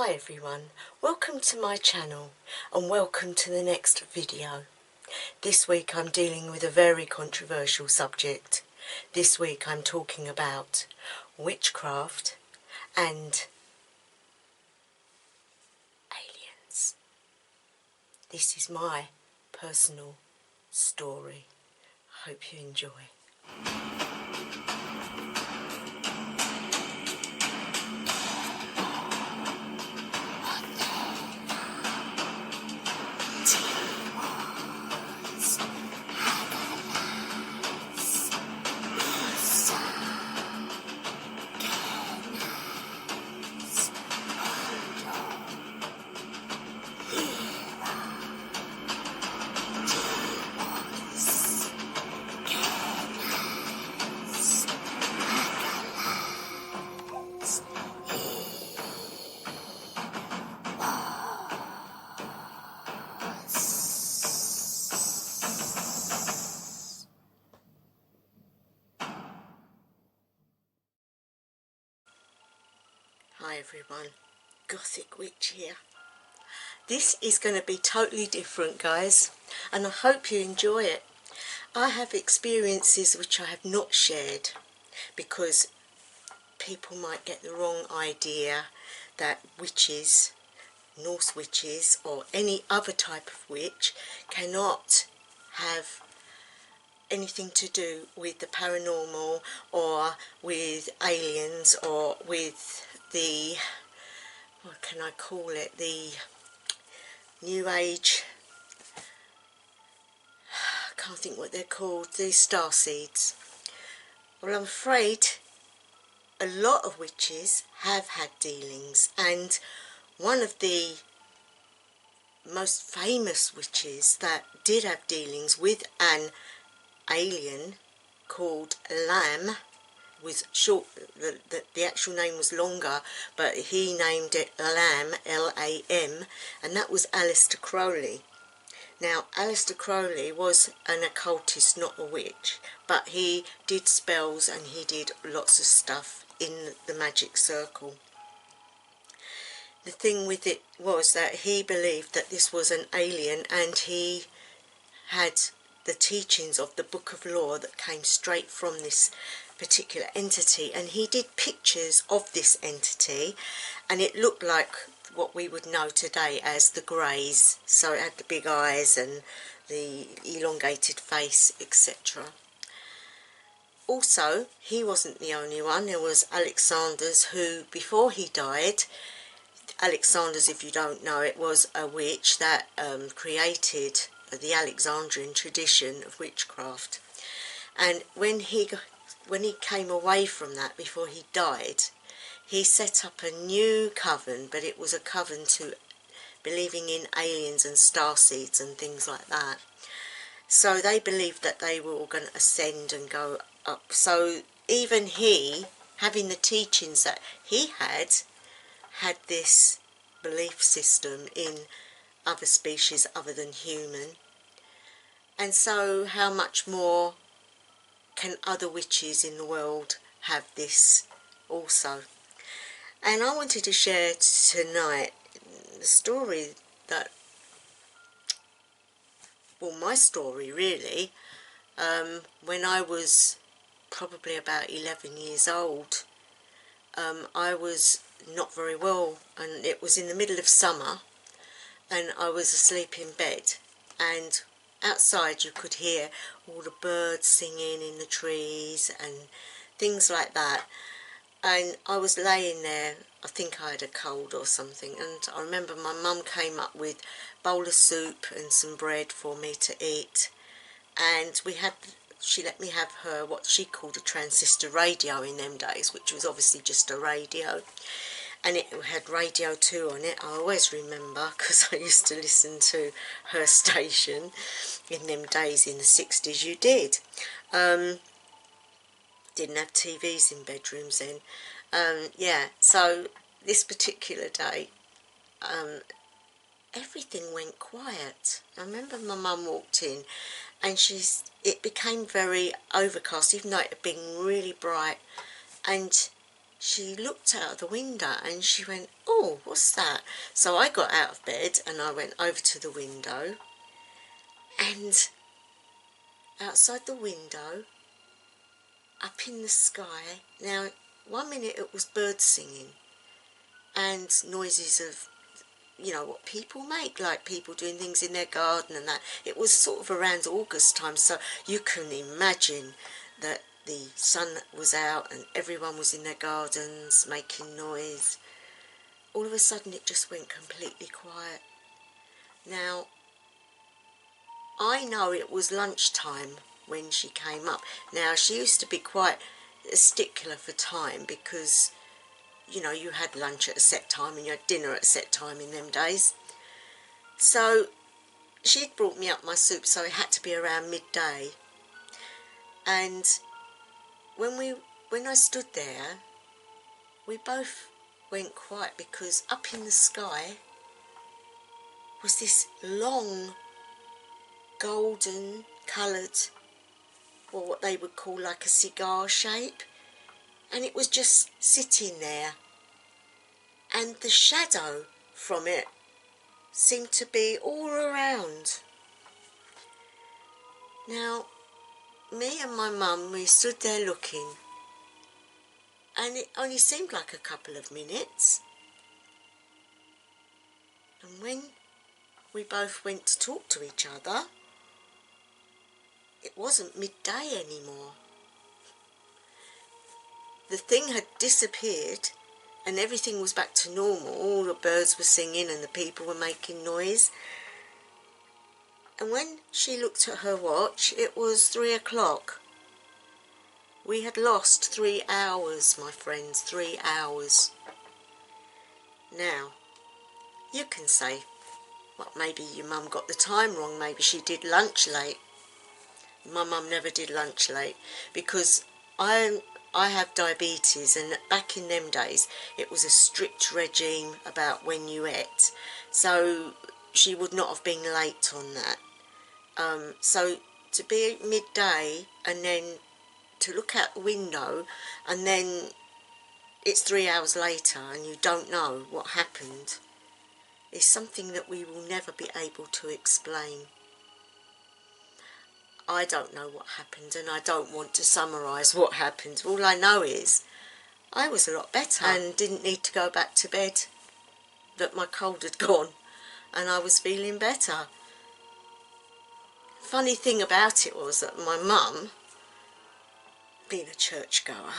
Hi everyone, welcome to my channel and welcome to the next video. This week I'm dealing with a very controversial subject. This week I'm talking about witchcraft and aliens. This is my personal story. I hope you enjoy. Hi everyone, Gothic Witch here. This is going to be totally different, guys, and I hope you enjoy it. I have experiences which I have not shared because people might get the wrong idea that witches, Norse witches or any other type of witch cannot have anything to do with the paranormal or with aliens or with the, what can I call it, the new age, I can't think what they're called, the starseeds. Well, I'm afraid a lot of witches have had dealings, and one of the most famous witches that did have dealings with an alien called Lamb, was short, the actual name was longer, but he named it Lamb, L-A-M, and that was Aleister Crowley. Now, Aleister Crowley was an occultist, not a witch, but he did spells and he did lots of stuff in the magic circle. The thing with it was that he believed that this was an alien, and he had the teachings of the Book of Law that came straight from this particular entity, and he did pictures of this entity and it looked like what we would know today as the Greys. So it had the big eyes and the elongated face, etc. Also, he wasn't the only one. There was Alexander's, who before he died, Alexander's, if you don't know it, was a witch that created the Alexandrian tradition of witchcraft. And when he came away from that, before he died, he set up a new coven, but it was a coven to believing in aliens and starseeds and things like that. So they believed that they were all going to ascend and go up. So even he, having the teachings that he had this belief system in other species other than human. And so how much more can other witches in the world have this also? And I wanted to share tonight the story that, well, my story really, when I was probably about 11 years old. I was not very well, and it was in the middle of summer, and I was asleep in bed, and outside you could hear all the birds singing in the trees and things like that. And I was laying there, I think I had a cold or something, and I remember my mum came up with a bowl of soup and some bread for me to eat, and she let me have her, what she called a transistor radio in them days, which was obviously just a radio, and it had Radio 2 on it. I always remember, because I used to listen to her station in them days in the 60s. You did. Didn't have TVs in bedrooms then. Yeah, so this particular day, everything went quiet. I remember my mum walked in, and it became very overcast, even though it had been really bright, and she looked out of the window and she went, "Oh, what's that?" So I got out of bed and I went over to the window, and outside the window, up in the sky, now one minute it was birds singing and noises of, you know, what people make, like people doing things in their garden and that. It was sort of around August time, so you can imagine that the sun was out and everyone was in their gardens making noise. All of a sudden it just went completely quiet. Now, I know it was lunchtime when she came up. Now, she used to be quite a stickler for time because, you know, you had lunch at a set time and you had dinner at a set time in them days. So she'd brought me up my soup, so it had to be around midday. And when I stood there, we both went quiet because up in the sky was this long golden coloured, or what they would call like a cigar shape, and it was just sitting there, and the shadow from it seemed to be all around. Now, me and my mum, we stood there looking, and it only seemed like a couple of minutes. And when we both went to talk to each other, it wasn't midday anymore. The thing had disappeared and everything was back to normal. All the birds were singing and the people were making noise. And when she looked at her watch, it was 3 o'clock. We had lost 3 hours, my friends, 3 hours. Now, you can say, well, maybe your mum got the time wrong, maybe she did lunch late. My mum never did lunch late because I have diabetes, and back in them days it was a strict regime about when you ate, so she would not have been late on that. So to be midday and then to look out the window and then it's 3 hours later and you don't know what happened is something that we will never be able to explain. I don't know what happened and I don't want to summarise what happened. All I know is I was a lot better and didn't need to go back to bed, that my cold had gone and I was feeling better. Funny thing about it was that my mum, being a churchgoer,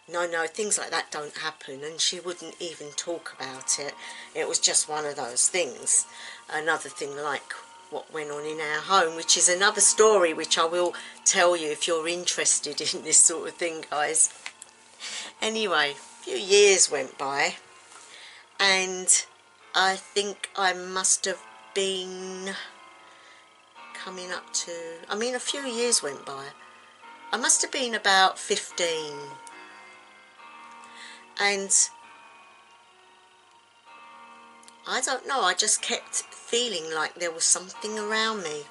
no, things like that don't happen, and she wouldn't even talk about it. It was just one of those things. Another thing like what went on in our home, which is another story which I will tell you if you're interested in this sort of thing, guys. Anyway, a few years went by, and I think I must have been coming up to, a few years went by. I must have been about 15. And I don't know, I just kept feeling like there was something around me.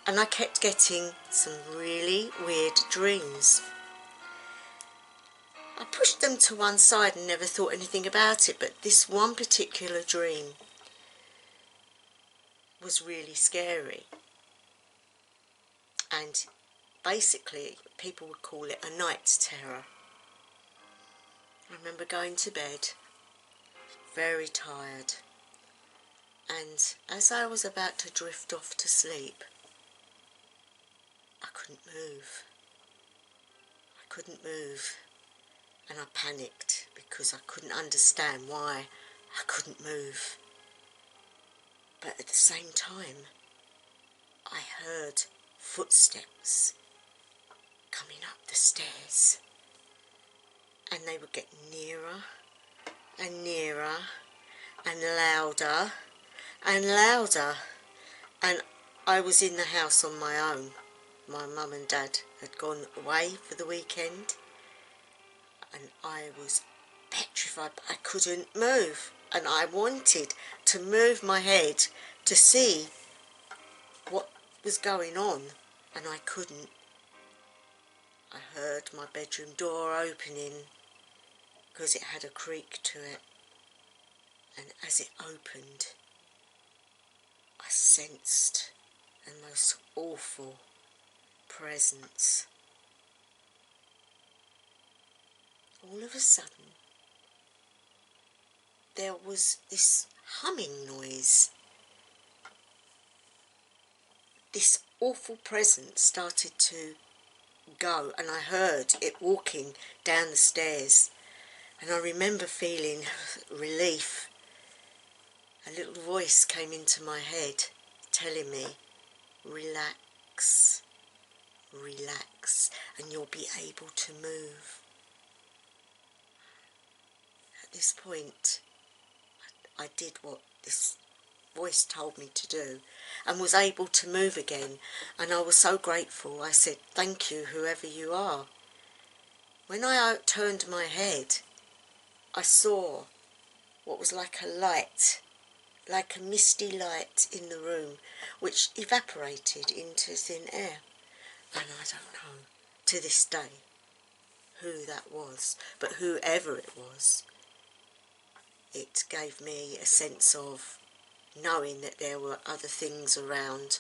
And I kept getting some really weird dreams. I pushed them to one side and never thought anything about it, but this one particular dream was really scary. And basically, people would call it a night terror. I remember going to bed, very tired, and as I was about to drift off to sleep, I couldn't move. I couldn't move, and I panicked because I couldn't understand why I couldn't move. But at the same time, I heard footsteps coming up the stairs, and they would get nearer and nearer and louder and louder, and I was in the house on my own. My mum and dad had gone away for the weekend and I was petrified. I couldn't move, and I wanted to move my head to see what was going on, and I couldn't. I heard my bedroom door opening because it had a creak to it, and as it opened, I sensed a most awful presence. All of a sudden, there was this humming noise. This awful presence started to go, and I heard it walking down the stairs, and I remember feeling relief. A little voice came into my head telling me, relax, relax, and you'll be able to move. At this point, I did what this voice told me to do and was able to move again, and I was so grateful. I said, thank you, whoever you are. When I turned my head, I saw what was like a light, like a misty light in the room, which evaporated into thin air. And I don't know to this day who that was, but whoever it was, it gave me a sense of knowing that there were other things around.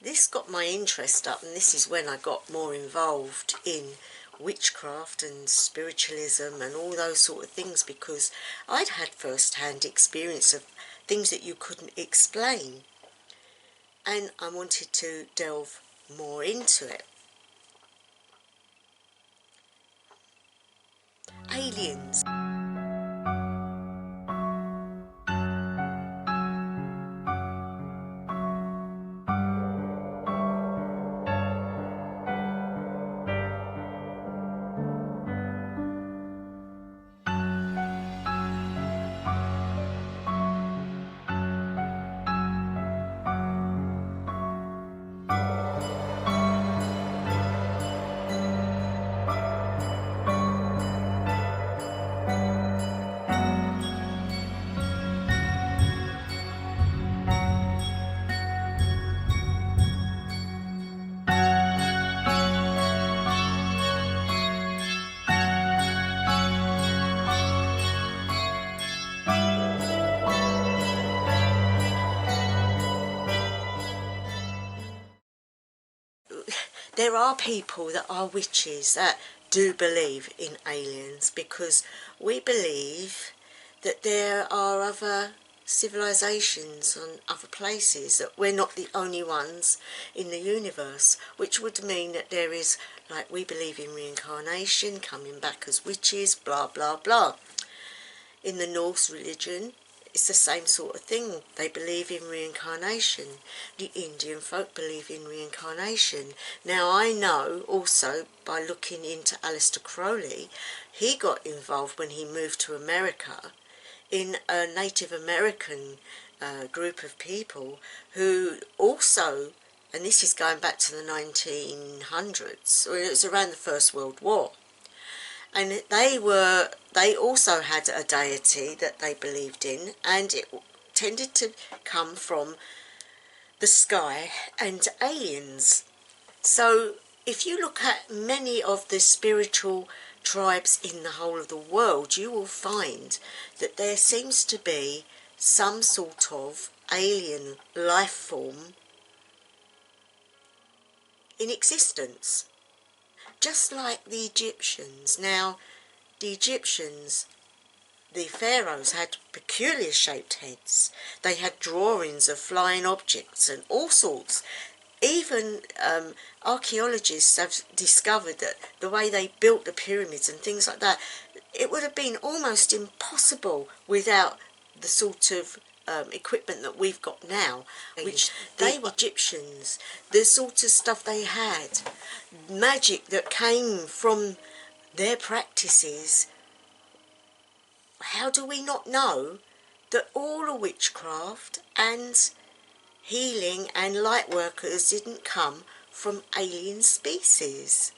This got my interest up, and this is when I got more involved in witchcraft and spiritualism and all those sort of things, because I'd had first-hand experience of things that you couldn't explain, and I wanted to delve more into it. Aliens. There are people that are witches that do believe in aliens, because we believe that there are other civilizations on other places, that we're not the only ones in the universe, which would mean that there is, like, we believe in reincarnation, coming back as witches, blah blah blah. In the Norse religion, it's the same sort of thing. They believe in reincarnation. The Indian folk believe in reincarnation. Now, I know also, by looking into Aleister Crowley, he got involved when he moved to America in a Native American group of people who also, and this is going back to the 1900s, or it was around the First World War, and they also had a deity that they believed in, and it tended to come from the sky and aliens. So if you look at many of the spiritual tribes in the whole of the world, you will find that there seems to be some sort of alien life form in existence. Just like the Egyptians. Now, the Egyptians, the pharaohs, had peculiar shaped heads. They had drawings of flying objects and all sorts. Even archaeologists have discovered that the way they built the pyramids and things like that, it would have been almost impossible without the sort of equipment that we've got now, which they were Egyptians, the sort of stuff they had, magic that came from their practices. How do we not know that all the witchcraft and healing and light workers didn't come from alien species?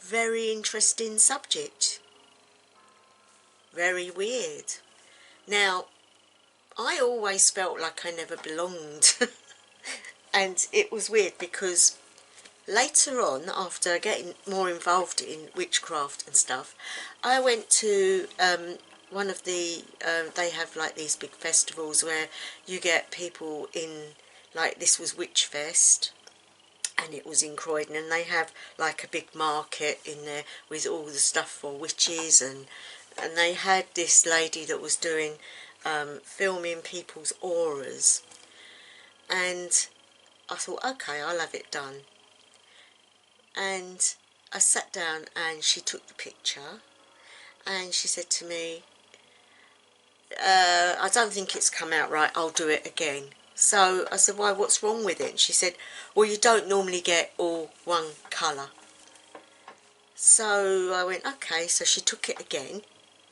Very interesting subject. Very weird. Now, I always felt like I never belonged. And it was weird because later on, after getting more involved in witchcraft and stuff, I went to one of the, they have like these big festivals where you get people in, like this was Witch Fest, and it was in Croydon, and they have like a big market in there with all the stuff for witches, and they had this lady that was doing filming people's auras, and I thought, okay, I'll have it done. And I sat down and she took the picture and she said to me, I don't think it's come out right, I'll do it again. So I said, why, what's wrong with it? And she said, well, you don't normally get all one colour. So I went, okay. So she took it again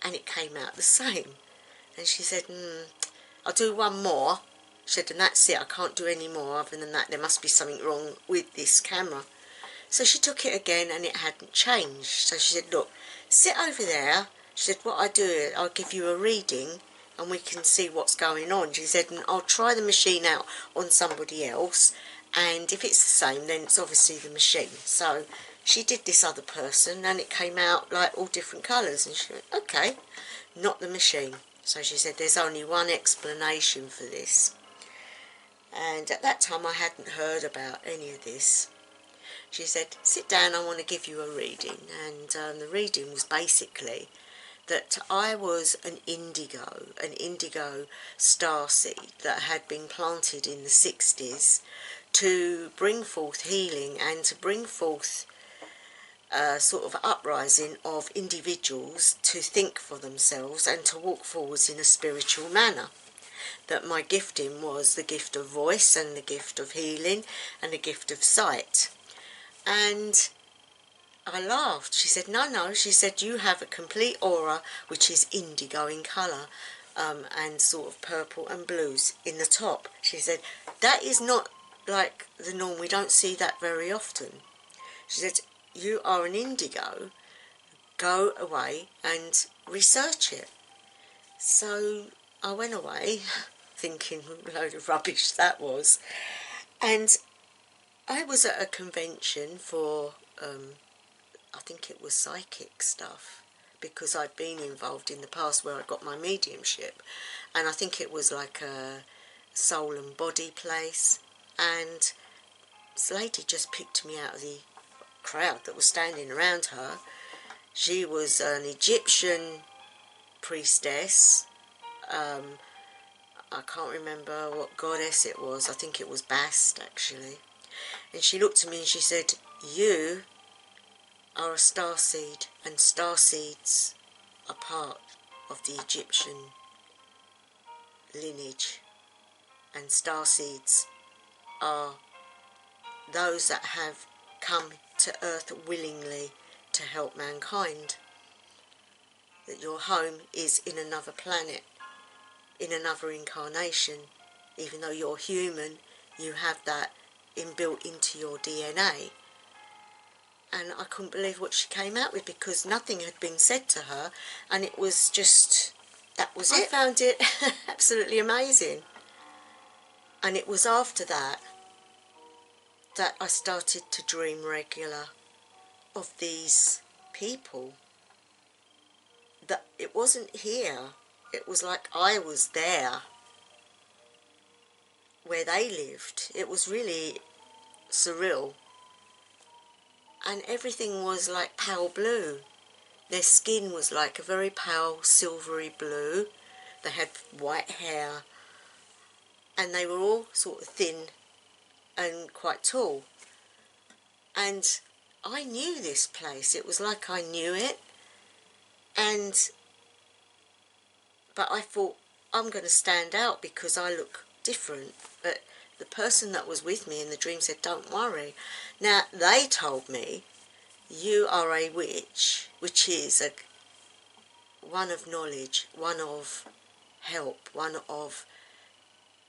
and it came out the same. And she said, I'll do one more. She said, and that's it, I can't do any more. Other than that, there must be something wrong with this camera. So she took it again and it hadn't changed. So she said, look, sit over there. She said, what I do, I'll give you a reading and we can see what's going on. She said, and I'll try the machine out on somebody else, and if it's the same, then it's obviously the machine. So she did this other person and it came out like all different colours, and she went, okay, not the machine. So she said, there's only one explanation for this. And at that time I hadn't heard about any of this. She said, sit down, I want to give you a reading. And the reading was basically that I was an indigo starseed that had been planted in the 60s to bring forth healing and to bring forth a sort of uprising of individuals to think for themselves and to walk forwards in a spiritual manner. That my gifting was the gift of voice and the gift of healing and the gift of sight. And I laughed. She said, no, she said, you have a complete aura which is indigo in colour, and sort of purple and blues in the top. She said, that is not like the norm, we don't see that very often. She said, you are an indigo, go away and research it. So I went away thinking what a load of rubbish that was, and I was at a convention for I think it was psychic stuff, because I'd been involved in the past where I got my mediumship, and I think it was like a soul and body place, and this lady just picked me out of the crowd that was standing around her. She was an Egyptian priestess. I can't remember what goddess it was. I think it was Bast, actually. And she looked at me and she said, you are a starseed, and starseeds are part of the Egyptian lineage, and starseeds are those that have come to earth willingly to help mankind. That your home is in another planet, in another incarnation. Even though you're human, you have that inbuilt into your DNA. And I couldn't believe what she came out with, because nothing had been said to her, and it was just, that was it. I found it absolutely amazing. And it was after that that I started to dream regular of these people. That it wasn't here, it was like I was there where they lived. It was really surreal. And everything was like pale blue. Their skin was like a very pale silvery blue. They had white hair, and they were all sort of thin and quite tall. And I knew this place. It was like I knew it. But I thought, I'm going to stand out because I look different. But the person that was with me in the dream said, don't worry. Now, they told me, you are a witch, which is one of knowledge, one of help, one of,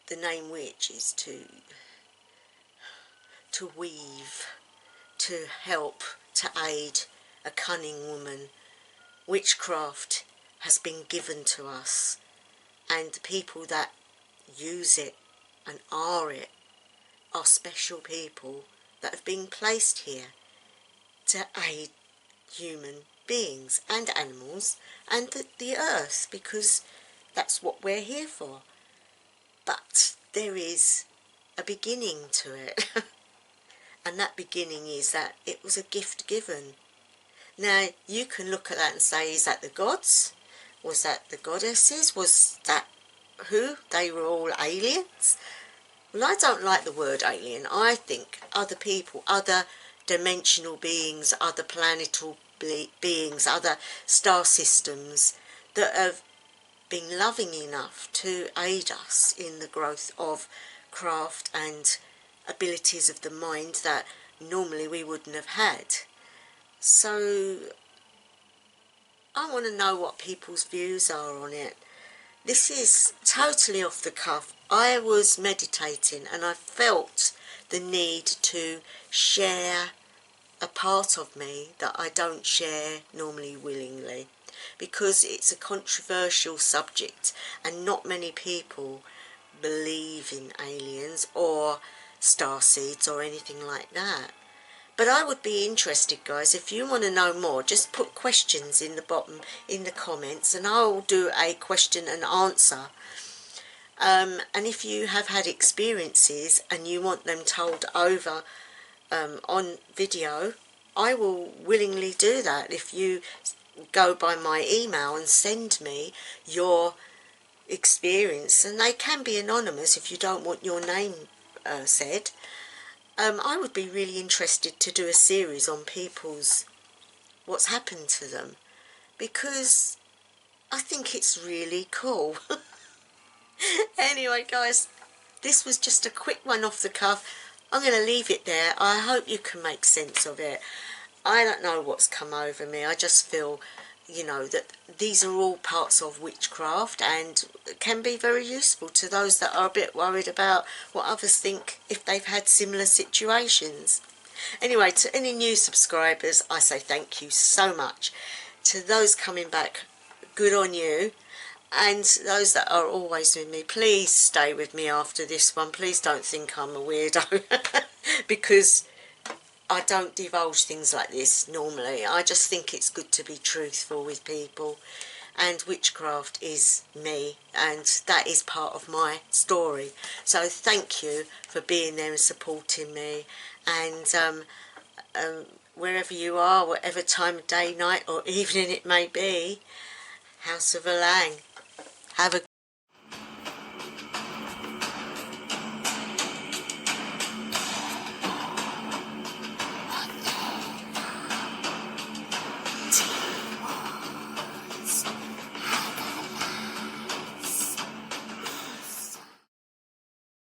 the name witch is to weave, to help, to aid a cunning woman. Witchcraft has been given to us, and the people that use it and are it are special people that have been placed here to aid human beings and animals and the earth, because that's what we're here for. But there is a beginning to it. And that beginning is that it was a gift given. Now, you can look at that and say, is that the gods? Was that the goddesses? Was that who? They were all aliens? Well, I don't like the word alien. I think other people, other dimensional beings, other planetal beings, other star systems that have been loving enough to aid us in the growth of craft and abilities of the mind that normally we wouldn't have had. So I want to know what people's views are on it. This is totally off the cuff. I was meditating and I felt the need to share a part of me that I don't share normally willingly, because it's a controversial subject and not many people believe in aliens or starseeds or anything like that. But I would be interested, guys, if you want to know more, just put questions in the bottom in the comments and I'll do a question and answer. And if you have had experiences and you want them told over on video, I will willingly do that. If you go by my email and send me your experience, and they can be anonymous if you don't want your name said, I would be really interested to do a series on people's, what's happened to them, because I think it's really cool. Anyway, guys, this was just a quick one off the cuff. I'm going to leave it there. I hope you can make sense of it. I don't know what's come over me. I just feel, you know, that these are all parts of witchcraft and can be very useful to those that are a bit worried about what others think if they've had similar situations. Anyway, to any new subscribers, I say thank you so much. To those coming back, good on you. And those that are always with me, please stay with me after this one. Please don't think I'm a weirdo because I don't divulge things like this normally. I just think it's good to be truthful with people, and witchcraft is me, and that is part of my story. So thank you for being there and supporting me, and wherever you are, whatever time of day, night or evening it may be, House of Alang, have a